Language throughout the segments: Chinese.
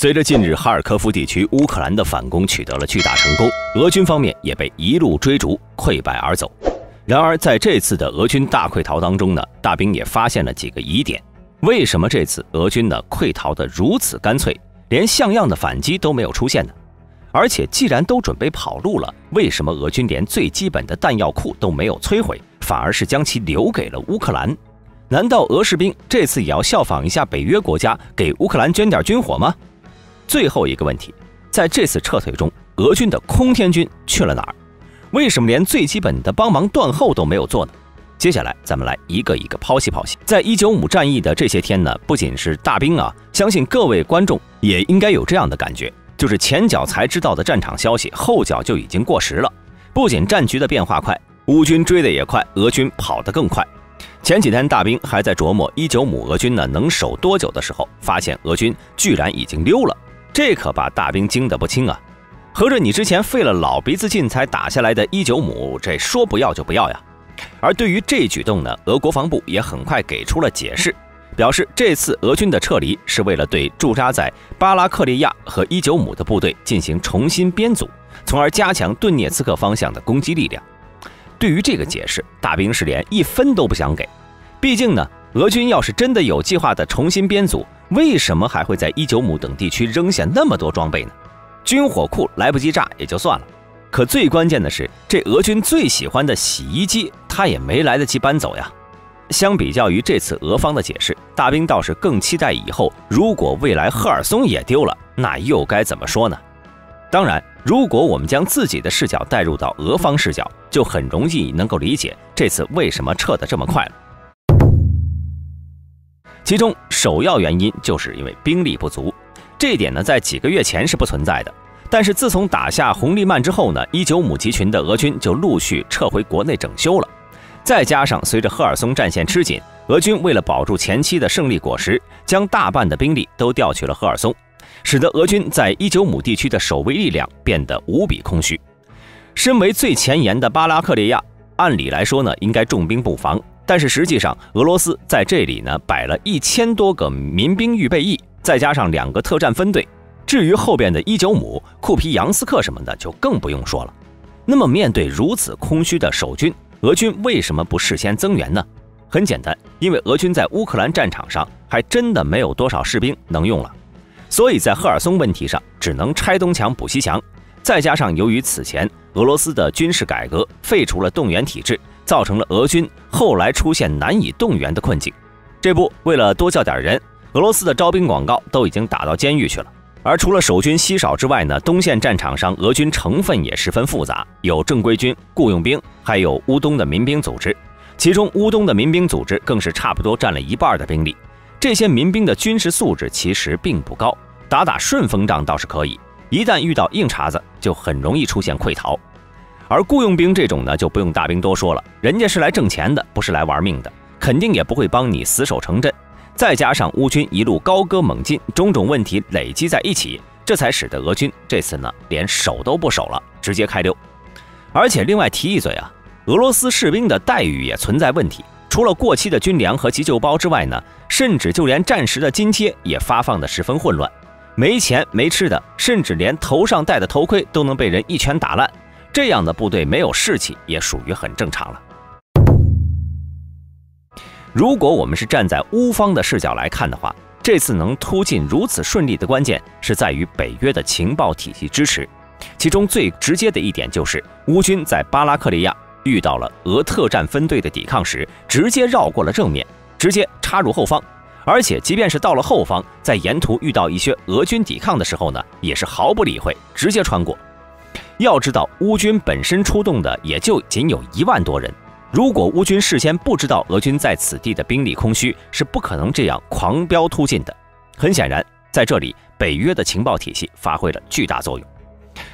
随着近日哈尔科夫地区乌克兰的反攻取得了巨大成功，俄军方面也被一路追逐，溃败而走。然而，在这次的俄军大溃逃当中呢，大兵也发现了几个疑点：为什么这次俄军呢溃逃得如此干脆，连像样的反击都没有出现呢？而且，既然都准备跑路了，为什么俄军连最基本的弹药库都没有摧毁，反而是将其留给了乌克兰？难道俄士兵这次也要效仿一下北约国家，给乌克兰捐点军火吗？最后一个问题，在这次撤退中，俄军的空天军去了哪儿？为什么连最基本的帮忙断后都没有做呢？接下来咱们来一个一个剖析剖析。在195战役的这些天呢，不仅是大兵啊，相信各位观众也应该有这样的感觉，就是前脚才知道的战场消息，后脚就已经过时了。不仅战局的变化快，乌军追得也快，俄军跑得更快。前几天大兵还在琢磨195俄军呢能守多久的时候，发现俄军居然已经溜了，这可把大兵惊得不轻啊！合着你之前费了老鼻子劲才打下来的195，这说不要就不要呀！而对于这举动呢，俄国防部也很快给出了解释，表示这次俄军的撤离是为了对驻扎在巴拉克利亚和195的部队进行重新编组，从而加强顿涅茨克方向的攻击力量。对于这个解释，大兵是连1分都不想给。毕竟呢，俄军要是真的有计划的重新编组，为什么还会在195等地区扔下那么多装备呢？军火库来不及炸也就算了，可最关键的是，这俄军最喜欢的洗衣机，他也没来得及搬走呀。相比较于这次俄方的解释，大兵倒是更期待以后，如果未来赫尔松也丢了，那又该怎么说呢？当然，如果我们将自己的视角带入到俄方视角，就很容易能够理解这次为什么撤得这么快了。其中首要原因就是因为兵力不足，这一点呢，在几个月前是不存在的。但是自从打下红利曼之后呢，195集群的俄军就陆续撤回国内整修了。再加上随着赫尔松战线吃紧，俄军为了保住前期的胜利果实，将大半的兵力都调去了赫尔松，使得俄军在195地区的守卫力量变得无比空虚。身为最前沿的巴拉克利亚，按理来说呢，应该重兵布防，但是实际上俄罗斯在这里呢摆了1000多个民兵预备役，再加上2个特战分队。至于后边的195、库皮扬斯克什么的就更不用说了。那么面对如此空虚的守军，俄军为什么不事先增援呢？很简单，因为俄军在乌克兰战场上还真的没有多少士兵能用了，所以在赫尔松问题上只能拆东墙补西墙。再加上由于此前俄罗斯的军事改革废除了动员体制，造成了俄军后来出现难以动员的困境。这不，为了多叫点人，俄罗斯的招兵广告都已经打到监狱去了。而除了守军稀少之外呢，东线战场上俄军成分也十分复杂，有正规军、雇佣兵，还有乌东的民兵组织。其中乌东的民兵组织更是差不多占了1半的兵力。这些民兵的军事素质其实并不高，打顺风仗倒是可以，一旦遇到硬茬子，就很容易出现溃逃。而雇佣兵这种呢，就不用大兵多说了，人家是来挣钱的，不是来玩命的，肯定也不会帮你死守城镇。再加上乌军一路高歌猛进，种种问题累积在一起，这才使得俄军这次呢连守都不守了，直接开溜。而且另外提一嘴啊，俄罗斯士兵的待遇也存在问题，除了过期的军粮和急救包之外呢，甚至就连战时的津贴也发放的十分混乱，没钱没吃的，甚至连头上戴的头盔都能被人一拳打烂，这样的部队没有士气也属于很正常了。如果我们是站在乌方的视角来看的话，这次能突进如此顺利的关键是在于北约的情报体系支持。其中最直接的一点就是乌军在巴拉克利亚遇到了俄特战分队的抵抗时，直接绕过了正面，直接插入后方。而且即便是到了后方，在沿途遇到一些俄军抵抗的时候呢，也是毫不理会，直接穿过。要知道乌军本身出动的也就仅有1万多人，如果乌军事先不知道俄军在此地的兵力空虚，是不可能这样狂飙突进的。很显然，在这里北约的情报体系发挥了巨大作用。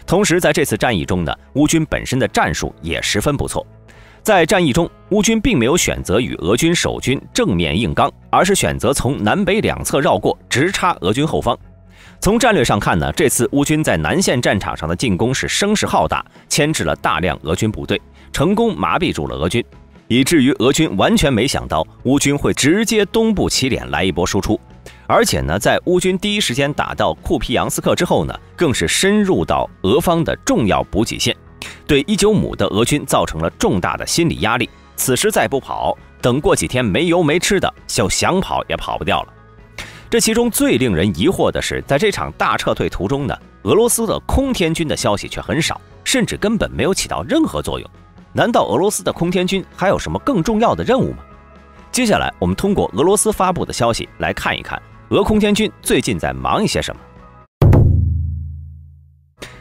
同时在这次战役中呢，乌军本身的战术也十分不错。在战役中，乌军并没有选择与俄军守军正面硬刚，而是选择从南北两侧绕过，直插俄军后方。从战略上看呢，这次乌军在南线战场上的进攻是声势浩大，牵制了大量俄军部队，成功麻痹住了俄军，以至于俄军完全没想到乌军会直接东部起点来一波输出。而且呢，在乌军第一时间打到库皮扬斯克之后呢，更是深入到俄方的重要补给线，对伊久姆的俄军造成了重大的心理压力。此时再不跑，等过几天没油没吃的，就想跑也跑不掉了。这其中最令人疑惑的是，在这场大撤退途中呢，俄罗斯的空天军的消息却很少，甚至根本没有起到任何作用。难道俄罗斯的空天军还有什么更重要的任务吗？接下来我们通过俄罗斯发布的消息来看一看俄空天军最近在忙一些什么。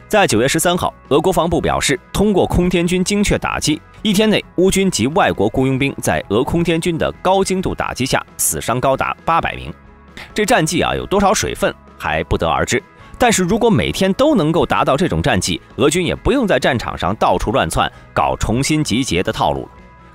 在9月13号，俄国防部表示，通过空天军精确打击，1天内乌军及外国雇佣兵在俄空天军的高精度打击下，死伤高达800名。这战绩有多少水分还不得而知，但是如果每天都能够达到这种战绩，俄军也不用在战场上到处乱窜，搞重新集结的套路了，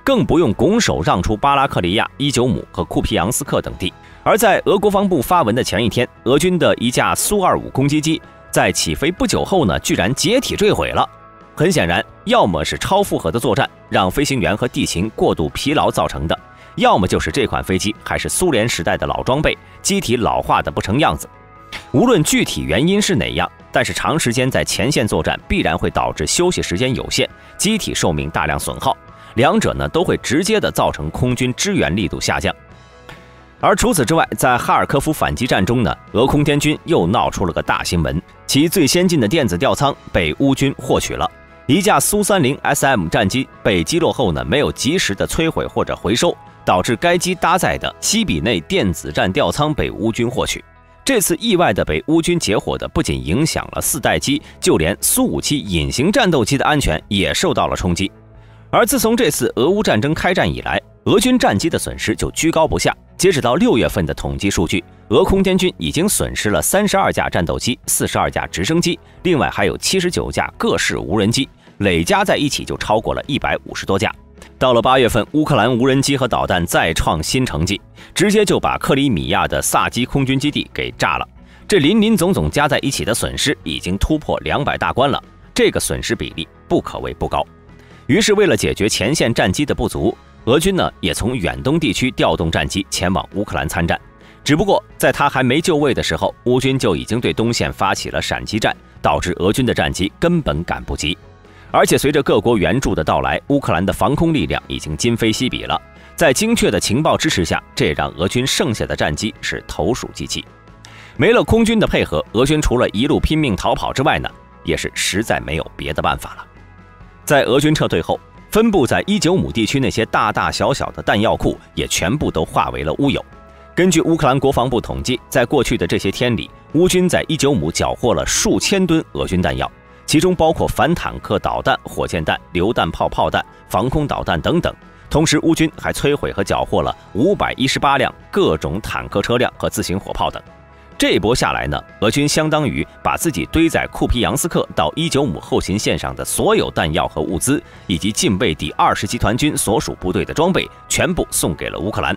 更不用拱手让出巴拉克利亚、伊久姆和库皮扬斯克等地。而在俄国防部发文的前一天，俄军的一架苏25攻击机在起飞不久后呢，居然解体坠毁了。很显然，要么是超负荷的作战让飞行员和地勤过度疲劳造成的，要么就是这款飞机还是苏联时代的老装备，机体老化的不成样子。无论具体原因是哪样，但是长时间在前线作战必然会导致休息时间有限，机体寿命大量损耗，两者呢都会直接的造成空军支援力度下降。而除此之外，在哈尔科夫反击战中呢，俄空天军又闹出了个大新闻，其最先进的电子吊舱被乌军获取了。一架苏30 SM 战机被击落后呢，没有及时的摧毁或者回收，导致该机搭载的西比内电子战吊舱被乌军获取。这次意外的被乌军截获的，不仅影响了4代机，就连苏57隐形战斗机的安全也受到了冲击。而自从这次俄乌战争开战以来，俄军战机的损失就居高不下。截止到6月份的统计数据，俄空天军已经损失了32架战斗机、42架直升机，另外还有79架各式无人机，累加在一起就超过了150多架。到了8月份，乌克兰无人机和导弹再创新成绩，直接就把克里米亚的萨基空军基地给炸了。这林林总总加在一起的损失已经突破200大关了，这个损失比例不可谓不高。于是为了解决前线战机的不足，俄军呢也从远东地区调动战机前往乌克兰参战。只不过在他还没就位的时候，乌军就已经对东线发起了闪击战，导致俄军的战机根本赶不及。而且随着各国援助的到来，乌克兰的防空力量已经今非昔比了。在精确的情报支持下，这也让俄军剩下的战机是投鼠忌器。没了空军的配合，俄军除了一路拼命逃跑之外呢，也是实在没有别的办法了。在俄军撤退后，分布在伊久姆地区那些大大小小的弹药库也全部都化为了乌有。根据乌克兰国防部统计，在过去的这些天里，乌军在伊久姆缴获了数千吨俄军弹药，其中包括反坦克导弹、火箭弹、榴弹炮、炮弹、防空导弹等等。同时，乌军还摧毁和缴获了518辆各种坦克车辆和自行火炮等。这一波下来呢，俄军相当于把自己堆在库皮扬斯克到伊久姆后勤线上的所有弹药和物资，以及近卫第20集团军所属部队的装备，全部送给了乌克兰。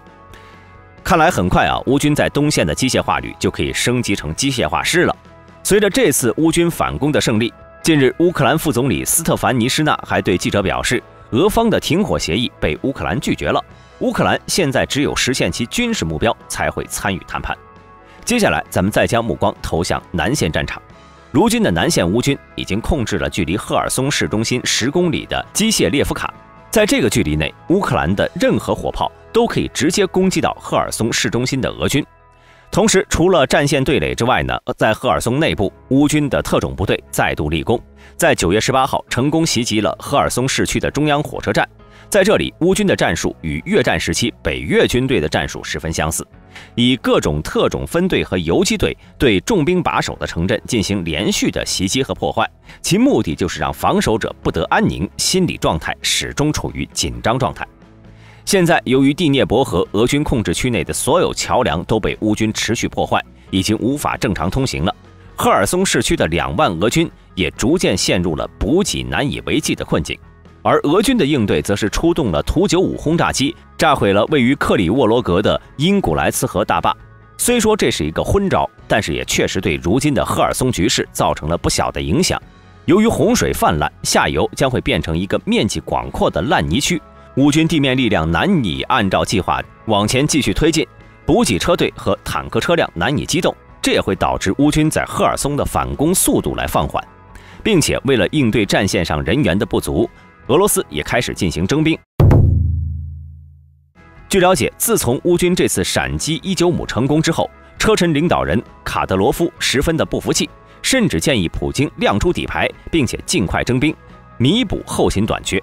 看来很快乌军在东线的机械化旅就可以升级成机械化师了。随着这次乌军反攻的胜利，近日乌克兰副总理斯特凡尼施纳还对记者表示，俄方的停火协议被乌克兰拒绝了，乌克兰现在只有实现其军事目标才会参与谈判。接下来咱们再将目光投向南线战场。如今的南线乌军已经控制了距离赫尔松市中心10公里的基谢列夫卡，在这个距离内，乌克兰的任何火炮都可以直接攻击到赫尔松市中心的俄军。同时，除了战线对垒之外呢，在赫尔松内部，乌军的特种部队再度立功，在9月18号成功袭击了赫尔松市区的中央火车站。在这里，乌军的战术与越战时期北越军队的战术十分相似，以各种特种分队和游击队对重兵把守的城镇进行连续的袭击和破坏，其目的就是让防守者不得安宁，心理状态始终处于紧张状态。现在，由于第聂伯河俄军控制区内的所有桥梁都被乌军持续破坏，已经无法正常通行了。赫尔松市区的2万俄军也逐渐陷入了补给难以为继的困境。而俄军的应对则是出动了图95轰炸机，炸毁了位于克里沃罗格的因古莱茨河大坝。虽说这是一个昏招，但是也确实对如今的赫尔松局势造成了不小的影响。由于洪水泛滥，下游将会变成一个面积广阔的烂泥区，乌军地面力量难以按照计划往前继续推进。补给车队和坦克车辆难以机动，这也会导致乌军在赫尔松的反攻速度来放缓，并且为了应对战线上人员的不足，俄罗斯也开始进行征兵。据了解，自从乌军这次闪击195成功之后，车臣领导人卡德罗夫十分的不服气，甚至建议普京亮出底牌，并且尽快征兵，弥补后勤短缺。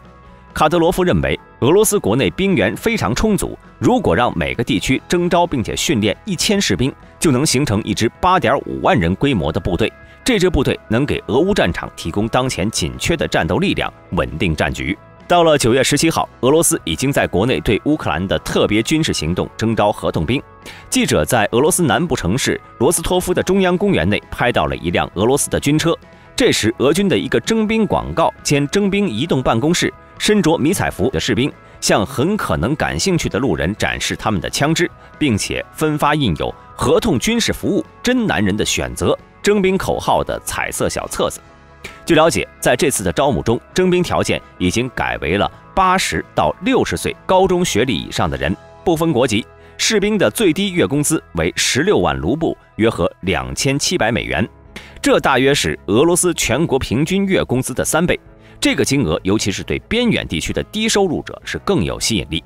卡德罗夫认为，俄罗斯国内兵源非常充足，如果让每个地区征召并且训练1000士兵，就能形成一支8.5万人规模的部队。这支部队能给俄乌战场提供当前紧缺的战斗力量，稳定战局。到了9月17号，俄罗斯已经在国内对乌克兰的特别军事行动征召合同兵。记者在俄罗斯南部城市罗斯托夫的中央公园内拍到了一辆俄罗斯的军车。这时，俄军的一个征兵广告兼征兵移动办公室，身着迷彩服的士兵向很可能感兴趣的路人展示他们的枪支，并且分发印有“合同军事服务，真男人的选择”征兵口号的彩色小册子。据了解，在这次的招募中，征兵条件已经改为了80到60岁高中学历以上的人，不分国籍。士兵的最低月工资为16万卢布，约合2700美元，这大约是俄罗斯全国平均月工资的3倍。这个金额，尤其是对边远地区的低收入者是更有吸引力。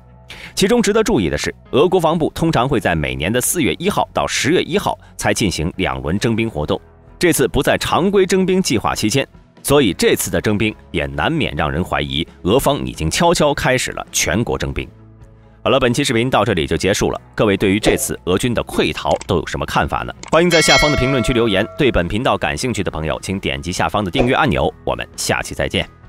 其中值得注意的是，俄国防部通常会在每年的4月1号到10月1号才进行2轮征兵活动，这次不在常规征兵计划期间。所以这次的征兵也难免让人怀疑，俄方已经悄悄开始了全国征兵。好了，本期视频到这里就结束了。各位对于这次俄军的溃逃都有什么看法呢？欢迎在下方的评论区留言。对本频道感兴趣的朋友，请点击下方的订阅按钮。我们下期再见。